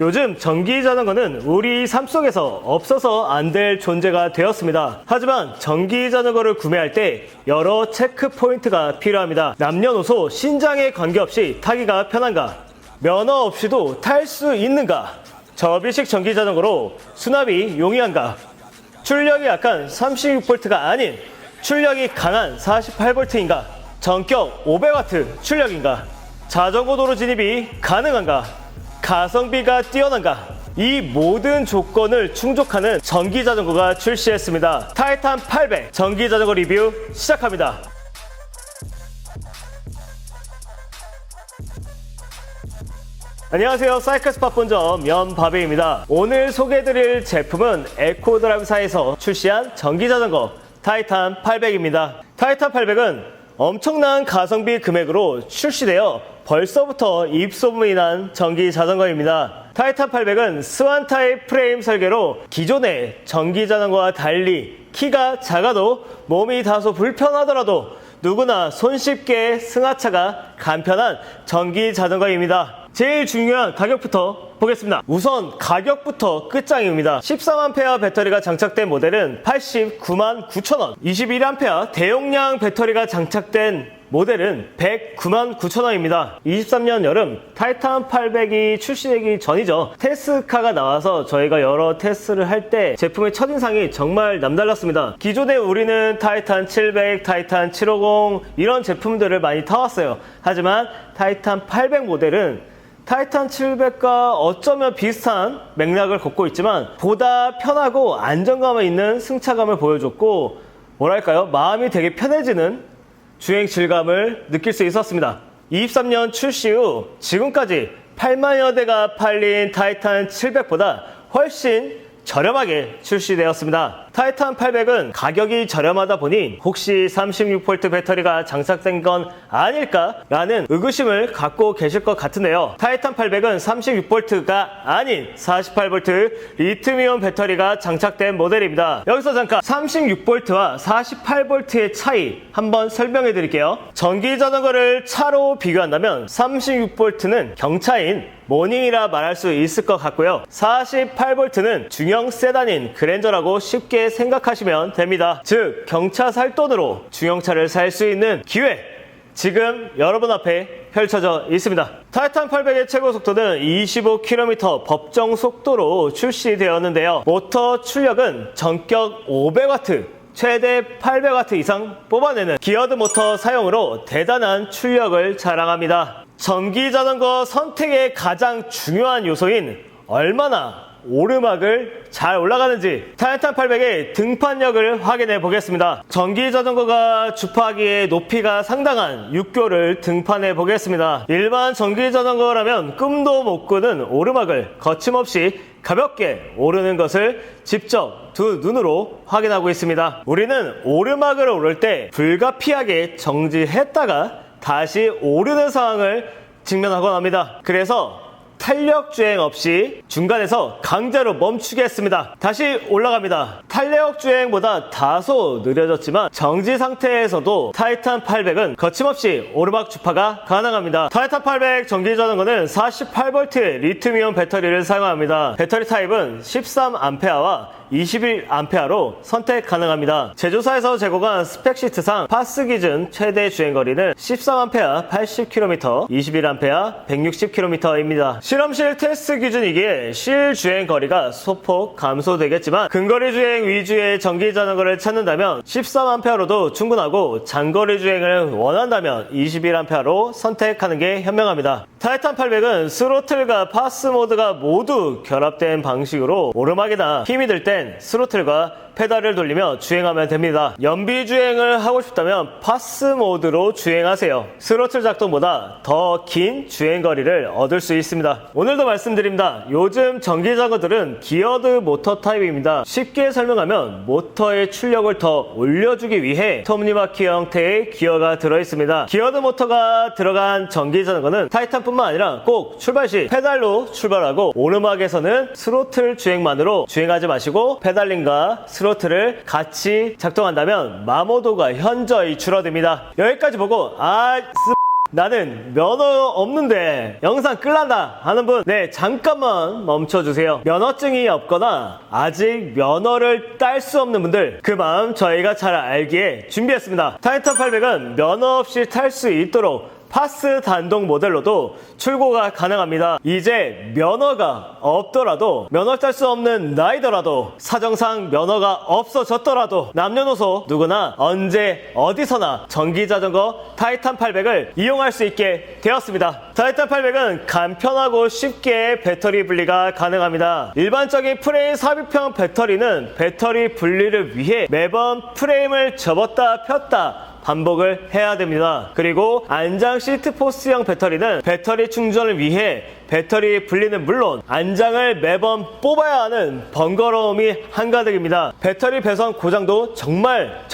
요즘 전기 자전거는 우리 삶 속에서 없어서 안 될 존재가 되었습니다. 하지만 전기 자전거를 구매할 때 여러 체크 포인트가 필요합니다. 남녀노소, 신장에 관계없이 타기가 편한가? 면허 없이도 탈 수 있는가? 접이식 전기 자전거로 수납이 용이한가? 출력이 약한 36V가 아닌 출력이 강한 48V인가? 전격 500W 출력인가? 자전거 도로 진입이 가능한가? 가성비가 뛰어난가? 이 모든 조건을 충족하는 전기 자전거가 출시했습니다. 타이탄 800 전기 자전거 리뷰 시작합니다. 안녕하세요. 사이클스팟 본점 연바베입니다. 오늘 소개해드릴 제품은 에코드라이브사에서 출시한 전기 자전거 타이탄 800입니다. 타이탄 800은 엄청난 가성비 금액으로 출시되어 벌써부터 입소문이 난 전기 자전거입니다. 타이탄 800은 스완 타입 프레임 설계로 기존의 전기 자전거와 달리 키가 작아도 몸이 다소 불편하더라도 누구나 손쉽게 승하차가 간편한 전기 자전거입니다. 제일 중요한 가격부터 보겠습니다. 우선 가격부터 끝장입니다. 13A 배터리가 장착된 모델은 89만 9천원, 21A 대용량 배터리가 장착된 모델은 109만 9천원입니다. 23년 여름 타이탄 800이 출시되기 전이죠. 테스트카가 나와서 저희가 여러 테스트를 할 때 제품의 첫인상이 정말 남달랐습니다. 기존에 우리는 타이탄 700, 타이탄 750 이런 제품들을 많이 타왔어요. 하지만 타이탄 800 모델은 타이탄 700과 어쩌면 비슷한 맥락을 걷고 있지만 보다 편하고 안정감이 있는 승차감을 보여줬고 뭐랄까요? 마음이 되게 편해지는 주행 질감을 느낄 수 있었습니다. 23년 출시 후 지금까지 8만여 대가 팔린 타이탄 700보다 훨씬 저렴하게 출시되었습니다. 타이탄 800은 가격이 저렴하다 보니 혹시 36V 배터리가 장착된 건 아닐까? 라는 의구심을 갖고 계실 것 같은데요. 타이탄 800은 36V가 아닌 48V 리튬이온 배터리가 장착된 모델입니다. 여기서 잠깐 36V와 48V의 차이 한번 설명해 드릴게요. 전기 자전거를 차로 비교한다면 36V는 경차인 모닝이라 말할 수 있을 것 같고요. 48V는 중형 세단인 그랜저라고 쉽게 생각하시면 됩니다. 즉 경차 살 돈으로 중형차를 살 수 있는 기회 지금 여러분 앞에 펼쳐져 있습니다. 타이탄 800의 최고 속도는 25km 법정 속도로 출시되었는데요. 모터 출력은 전격 500W 최대 800W 이상 뽑아내는 기어드 모터 사용으로 대단한 출력을 자랑합니다. 전기 자전거 선택의 가장 중요한 요소인 얼마나 오르막을 잘 올라가는지 타이탄 800의 등판력을 확인해 보겠습니다. 전기 자전거가 주파하기에 높이가 상당한 육교를 등판해 보겠습니다. 일반 전기 자전거라면 꿈도 못 꾸는 오르막을 거침없이 가볍게 오르는 것을 직접 두 눈으로 확인하고 있습니다. 우리는 오르막을 오를 때 불가피하게 정지했다가 다시 오르는 상황을 직면하곤 합니다. 그래서 탄력 주행 없이 중간에서 강제로 멈추겠습니다. 다시 올라갑니다. 탄력 주행보다 다소 느려졌지만 정지 상태에서도 타이탄 800은 거침없이 오르막 주파가 가능합니다. 타이탄 800 전기 자전거는 48V의 리튬이온 배터리를 사용합니다. 배터리 타입은 13A와 21A로 선택 가능합니다. 제조사에서 제공한 스펙시트상 파스 기준 최대 주행거리는 13A 80km, 21A 160km입니다. 실험실 테스트 기준이기에 실 주행거리가 소폭 감소되겠지만 근거리 주행 위주의 전기 자전거를 찾는다면 13A로도 충분하고 장거리 주행을 원한다면 21A로 선택하는 게 현명합니다. 타이탄 800은 스로틀과 파스 모드가 모두 결합된 방식으로 오르막이나 힘이 들 땐 스로틀과 페달을 돌리며 주행하면 됩니다. 연비 주행을 하고 싶다면 파스 모드로 주행하세요. 스로틀 작동보다 더 긴 주행거리를 얻을 수 있습니다. 오늘도 말씀드립니다. 요즘 전기 자전거들은 기어드 모터 타입입니다. 쉽게 설명하면 모터의 출력을 더 올려주기 위해 톱니바퀴 형태의 기어가 들어있습니다. 기어드 모터가 들어간 전기 자전거는 타이탄뿐만 아니라 꼭 출발 시 페달로 출발하고 오르막에서는 스로틀 주행만으로 주행하지 마시고 페달링과 스로틀을 같이 작동한다면 마모도가 현저히 줄어듭니다. 여기까지 보고 나는 면허 없는데 영상 끌란다 하는 분, 네, 잠깐만 멈춰주세요. 면허증이 없거나 아직 면허를 딸 수 없는 분들, 그 마음 저희가 잘 알기에 준비했습니다. 타이탄 800은 면허 없이 탈 수 있도록 파스 단독 모델로도 출고가 가능합니다. 이제 면허가 없더라도, 면허 딸 수 없는 나이더라도, 사정상 면허가 없어졌더라도 남녀노소 누구나 언제 어디서나 전기자전거 타이탄 800을 이용할 수 있게 되었습니다. 타이탄 800은 간편하고 쉽게 배터리 분리가 가능합니다. 일반적인 프레임 삽입형 배터리는 배터리 분리를 위해 매번 프레임을 접었다 폈다 반복을 해야 됩니다. 그리고 안장 시트 포스형 배터리는 배터리 충전을 위해 배터리 분리는 물론 안장을 매번 뽑아야 하는 번거로움이 한가득입니다. 배터리 배선 고장도 정말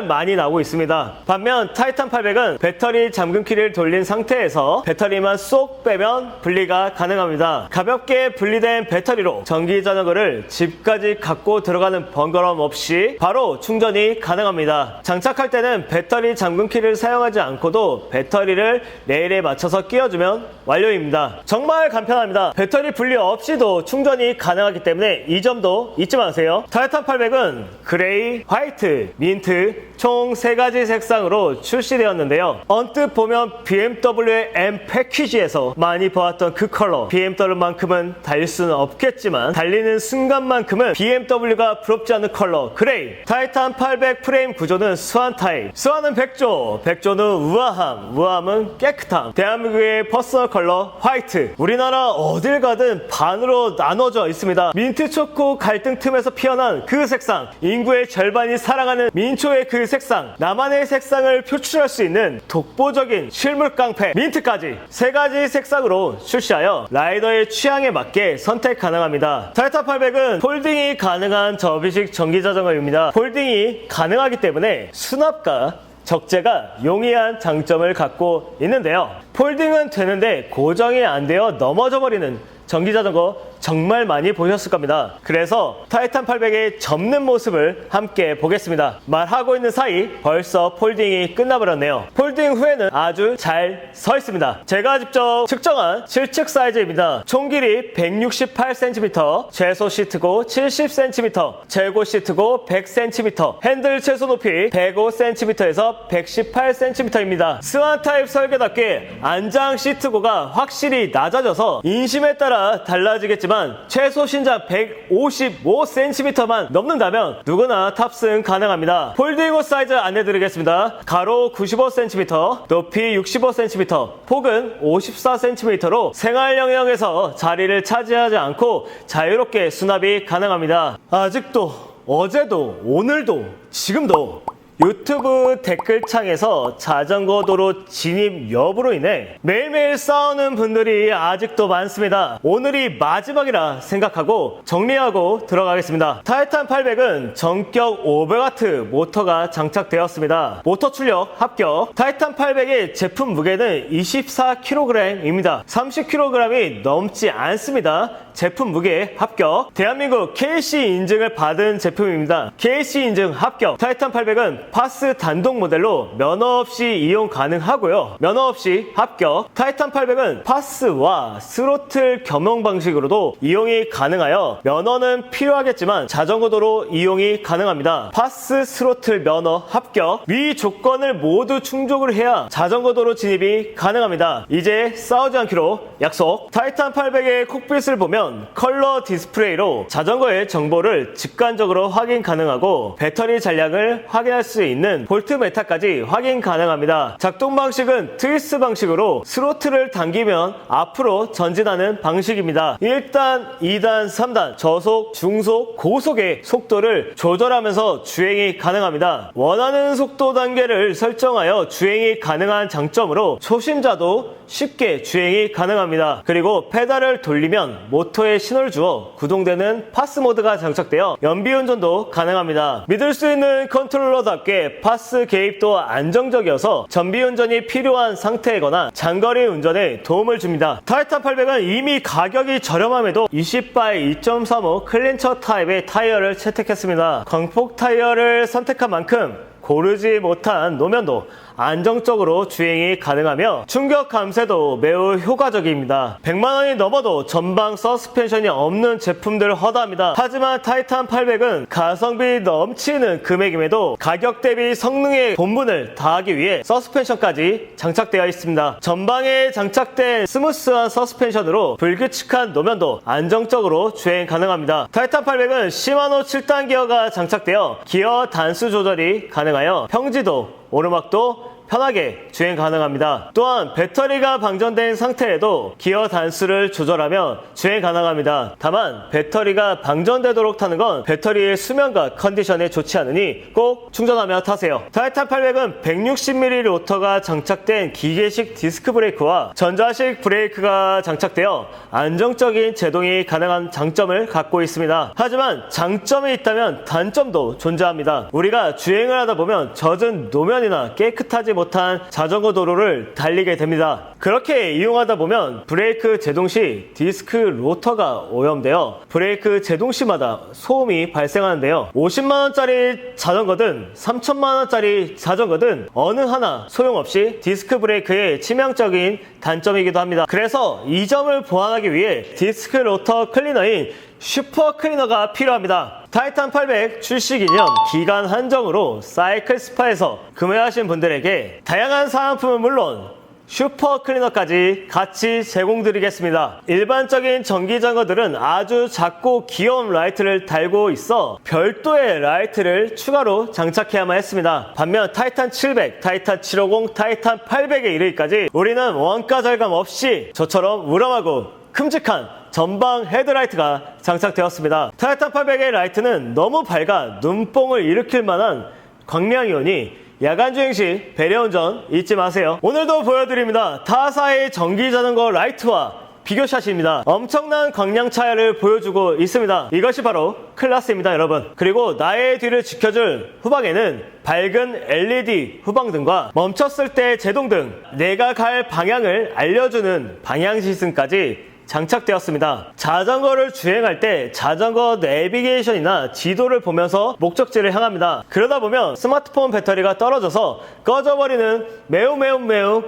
많이 나고 있습니다. 반면 타이탄 800은 배터리 잠금키를 돌린 상태에서 배터리만 쏙 빼면 분리가 가능합니다. 가볍게 분리된 배터리로 전기자전거를 집까지 갖고 들어가는 번거로움 없이 바로 충전이 가능합니다. 장착할 때는 배터리 잠금키를 사용하지 않고도 배터리를 레일에 맞춰서 끼워주면 완료입니다. 정말 간편합니다. 배터리 분리 없이도 충전이 가능하기 때문에 이 점도 잊지 마세요. 타이탄 800은 그레이, 화이트, 민트 총 3가지 색상으로 출시되었는데요. 언뜻 보면 BMW의 M 패키지에서 많이 보았던 그 컬러, BMW만큼은 달릴 수는 없겠지만 달리는 순간만큼은 BMW가 부럽지 않은 컬러 그레이. 타이탄 800 프레임 구조는 수완 타입, 수완은 백조, 백조는 우아함, 우아함은 깨끗함. 대한민국의 퍼스널 컬러 화이트. 우리나라 어딜 가든 반으로 나눠져 있습니다. 민트 초코 갈등 틈에서 피어난 그 색상, 인구의 절반이 사랑하는 민초의 그 색상, 나만의 색상을 표출할 수 있는 독보적인 실물 깡패 민트까지 3가지 색상으로 출시하여 라이더의 취향에 맞게 선택 가능합니다. 타이탄 800은 폴딩이 가능한 접이식 전기자전거입니다. 폴딩이 가능하기 때문에 수납과 적재가 용이한 장점을 갖고 있는데요. 폴딩은 되는데 고정이 안 되어 넘어져 버리는 전기자전거 정말 많이 보셨을 겁니다. 그래서 타이탄 800의 접는 모습을 함께 보겠습니다. 말하고 있는 사이 벌써 폴딩이 끝나버렸네요. 폴딩 후에는 아주 잘 서 있습니다. 제가 직접 측정한 실측 사이즈입니다. 총 길이 168cm, 최소 시트고 70cm, 최고 시트고 100cm, 핸들 최소 높이 105cm에서 118cm입니다. 스완 타입 설계답게 안장 시트고가 확실히 낮아져서 인심에 따라 달라지겠지만 최소 신장 155cm만 넘는다면 누구나 탑승 가능합니다. 폴딩 사이즈 안내드리겠습니다. 가로 95cm, 높이 65cm, 폭은 54cm로 생활 영역에서 자리를 차지하지 않고 자유롭게 수납이 가능합니다. 아직도, 어제도, 오늘도, 지금도 유튜브 댓글창에서 자전거 도로 진입 여부로 인해 매일매일 싸우는 분들이 아직도 많습니다. 오늘이 마지막이라 생각하고 정리하고 들어가겠습니다. 타이탄 800은 전격 500W 모터가 장착되었습니다. 모터 출력 합격. 타이탄 800의 제품 무게는 24kg입니다. 30kg이 넘지 않습니다. 제품 무게 합격. 대한민국 KC 인증을 받은 제품입니다. KC 인증 합격. 타이탄 800은 파스 단독 모델로 면허 없이 이용 가능하고요. 면허 없이 합격. 타이탄 800은 파스와 스로틀 겸용 방식으로도 이용이 가능하여 면허는 필요하겠지만 자전거 도로 이용이 가능합니다. 파스 스로틀 면허 합격. 위 조건을 모두 충족을 해야 자전거 도로 진입이 가능합니다. 이제 싸우지 않기로 약속. 타이탄 800의 콕핏을 보면 컬러 디스플레이로 자전거의 정보를 직관적으로 확인 가능하고 배터리 잔량을 확인할 수 있는 볼트메타까지 확인 가능합니다. 작동 방식은 트위스트 방식으로 스로틀을 당기면 앞으로 전진하는 방식입니다. 1단, 2단, 3단, 저속, 중속, 고속의 속도를 조절하면서 주행이 가능합니다. 원하는 속도 단계를 설정하여 주행이 가능한 장점으로 초심자도 쉽게 주행이 가능합니다. 그리고 페달을 돌리면 모터에 신호를 주어 구동되는 파스 모드가 장착되어 연비운전도 가능합니다. 믿을 수 있는 컨트롤러답게 파스 개입도 안정적이어서 전비운전이 필요한 상태이거나 장거리 운전에 도움을 줍니다. 타이탄 800은 이미 가격이 저렴함에도 20바이 2.35 클린처 타입의 타이어를 채택했습니다. 광폭 타이어를 선택한 만큼 고르지 못한 노면도 안정적으로 주행이 가능하며 충격 감쇄도 매우 효과적입니다. 100만 원이 넘어도 전방 서스펜션이 없는 제품들을 허다합니다. 하지만 타이탄 800은 가성비 넘치는 금액임에도 가격 대비 성능의 본분을 다하기 위해 서스펜션까지 장착되어 있습니다. 전방에 장착된 스무스한 서스펜션으로 불규칙한 노면도 안정적으로 주행 가능합니다. 타이탄 800은 시마노 7단 기어가 장착되어 기어 단수 조절이 가능하여 평지도 오르막도 편하게 주행 가능합니다. 또한 배터리가 방전된 상태에도 기어 단수를 조절하며 주행 가능합니다. 다만 배터리가 방전되도록 타는 건 배터리의 수명과 컨디션에 좋지 않으니 꼭 충전하며 타세요. 타이탄 800은 160mm 로터가 장착된 기계식 디스크 브레이크와 전자식 브레이크가 장착되어 안정적인 제동이 가능한 장점을 갖고 있습니다. 하지만 장점이 있다면 단점도 존재합니다. 우리가 주행을 하다 보면 젖은 노면이나 깨끗하지 못한 자전거 도로를 달리게 됩니다. 그렇게 이용하다 보면 브레이크 제동 시 디스크 로터가 오염되어 브레이크 제동 시마다 소음이 발생하는데요. 50만원짜리 자전거든 3000만원짜리 자전거든 어느 하나 소용없이 디스크 브레이크의 치명적인 단점이기도 합니다. 그래서 이 점을 보완하기 위해 디스크 로터 클리너인 슈퍼 클리너가 필요합니다. 타이탄 800 출시 기념 기간 한정으로 사이클 스파에서 구매하신 분들에게 다양한 사은품은 물론 슈퍼 클리너까지 같이 제공드리겠습니다. 일반적인 전기 자전거들은 아주 작고 귀여운 라이트를 달고 있어 별도의 라이트를 추가로 장착해야만 했습니다. 반면 타이탄 700, 타이탄 750, 타이탄 800에 이르기까지 우리는 원가 절감 없이 저처럼 우람하고 큼직한 전방 헤드라이트가 장착되었습니다. 타이탄 800의 라이트는 너무 밝아 눈뽕을 일으킬 만한 광량이오니 야간 주행 시 배려운전 잊지 마세요. 오늘도 보여드립니다. 타사의 전기자전거 라이트와 비교샷입니다. 엄청난 광량 차이를 보여주고 있습니다. 이것이 바로 클라스입니다, 여러분. 그리고 나의 뒤를 지켜줄 후방에는 밝은 LED 후방등과 멈췄을 때 제동등, 내가 갈 방향을 알려주는 방향 시승까지 장착되었습니다. 자전거를 주행할 때 자전거 내비게이션이나 지도를 보면서 목적지를 향합니다. 그러다 보면 스마트폰 배터리가 떨어져서 꺼져버리는 매우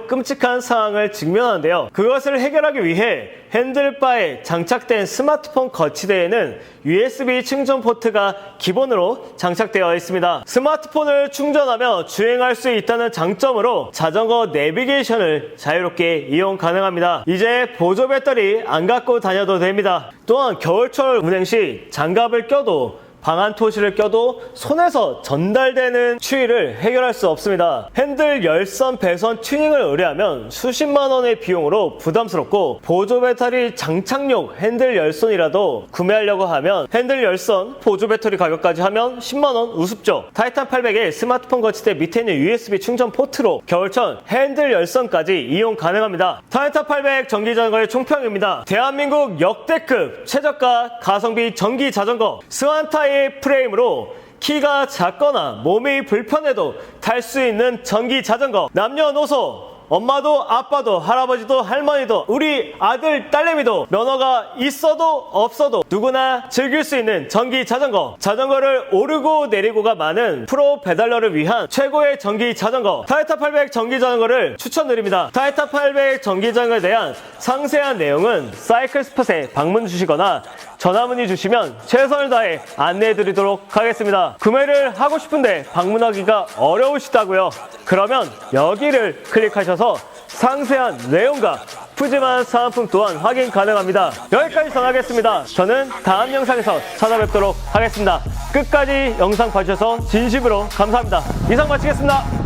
끔찍한 상황을 직면하는데요. 그것을 해결하기 위해 핸들바에 장착된 스마트폰 거치대에는 USB 충전 포트가 기본으로 장착되어 있습니다. 스마트폰을 충전하며 주행할 수 있다는 장점으로 자전거 내비게이션을 자유롭게 이용 가능합니다. 이제 보조 배터리 안 갖고 다녀도 됩니다. 또한 겨울철 운행 시 장갑을 껴도 방한 토시를 껴도 손에서 전달되는 추위를 해결할 수 없습니다. 핸들 열선 배선 튜닝을 의뢰하면 수십만 원의 비용으로 부담스럽고 보조 배터리 장착용 핸들 열선이라도 구매하려고 하면 핸들 열선 보조 배터리 가격까지 하면 10만 원 우습죠. 타이탄 800의 스마트폰 거치대 밑에 있는 USB 충전 포트로 겨울철 핸들 열선까지 이용 가능합니다. 타이탄 800 전기 자전거의 총평입니다. 대한민국 역대급 최저가 가성비 전기 자전거 스완타이 프레임으로 키가 작거나 몸이 불편해도 탈 수 있는 전기 자전거, 남녀노소 엄마도 아빠도 할아버지도 할머니도 우리 아들 딸내미도 면허가 있어도 없어도 누구나 즐길 수 있는 전기 자전거, 자전거를 오르고 내리고가 많은 프로 페달러를 위한 최고의 전기 자전거 타이탄 800 전기 자전거를 추천드립니다. 타이탄 800 전기 자전거에 대한 상세한 내용은 사이클 스팟에 방문 주시거나 전화 문의 주시면 최선을 다해 안내해 드리도록 하겠습니다. 구매를 하고 싶은데 방문하기가 어려우시다고요? 그러면 여기를 클릭하셔서 상세한 내용과 푸짐한 사은품 또한 확인 가능합니다. 여기까지 전하겠습니다. 저는 다음 영상에서 찾아뵙도록 하겠습니다. 끝까지 영상 봐주셔서 진심으로 감사합니다. 이상 마치겠습니다.